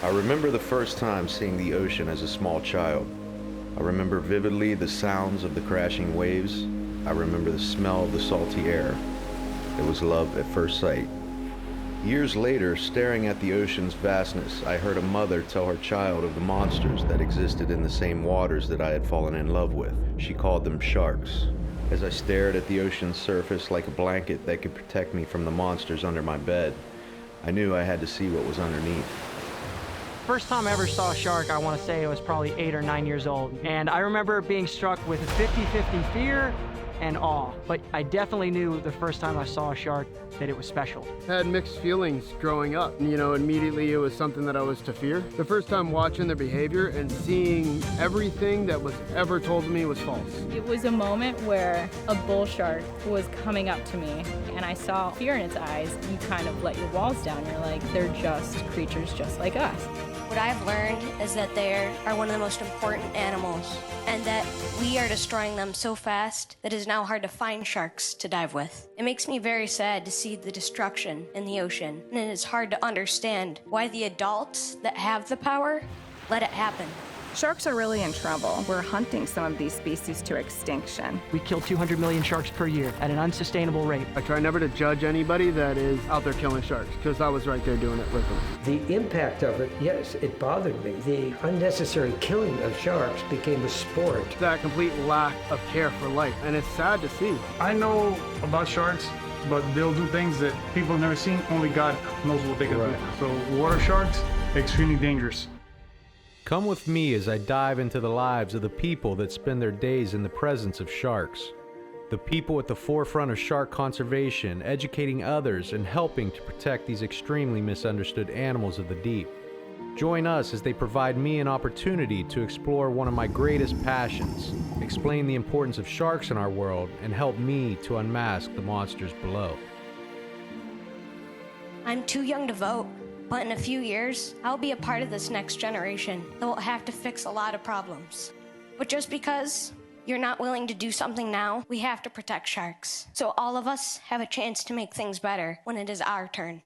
I remember the first time seeing the ocean as a small child. I remember vividly the sounds of the crashing waves. I remember the smell of the salty air. It was love at first sight. Years later, staring at the ocean's vastness, I heard a mother tell her child of the monsters that existed in the same waters that I had fallen in love with. She called them sharks. As I stared at the ocean's surface like a blanket that could protect me from the monsters under my bed, I knew I had to see what was underneath. First time I ever saw a shark, I want to say I was probably 8 or 9 years old. And I remember being struck with a 50-50 fear and awe. But I definitely knew the first time I saw a shark that it was special. I had mixed feelings growing up. Immediately it was something that I was to fear. The first time watching their behavior and seeing everything that was ever told to me was false. It was a moment where a bull shark was coming up to me and I saw fear in its eyes. You kind of let your walls down. You're like, they're just creatures just like us. What I've learned is that they are one of the most important animals, and that we are destroying them so fast that it is now hard to find sharks to dive with. It makes me very sad to see the destruction in the ocean, and it is hard to understand why the adults that have the power let it happen. Sharks are really in trouble. We're hunting some of these species to extinction. We kill 200 million sharks per year at an unsustainable rate. I try never to judge anybody that is out there killing sharks, because I was right there doing it with them. The impact of it, yes, it bothered me. The unnecessary killing of sharks became a sport. That complete lack of care for life, and it's sad to see. I know about sharks, but they'll do things that people have never seen. Only God knows what they can do. So water sharks, extremely dangerous. Come with me as I dive into the lives of the people that spend their days in the presence of sharks. The people at the forefront of shark conservation, educating others and helping to protect these extremely misunderstood animals of the deep. Join us as they provide me an opportunity to explore one of my greatest passions, explain the importance of sharks in our world, and help me to unmask the monsters below. I'm too young to vote, but in a few years, I'll be a part of this next generation that will have to fix a lot of problems. But just because you're not willing to do something now, we have to protect sharks. So all of us have a chance to make things better when it is our turn.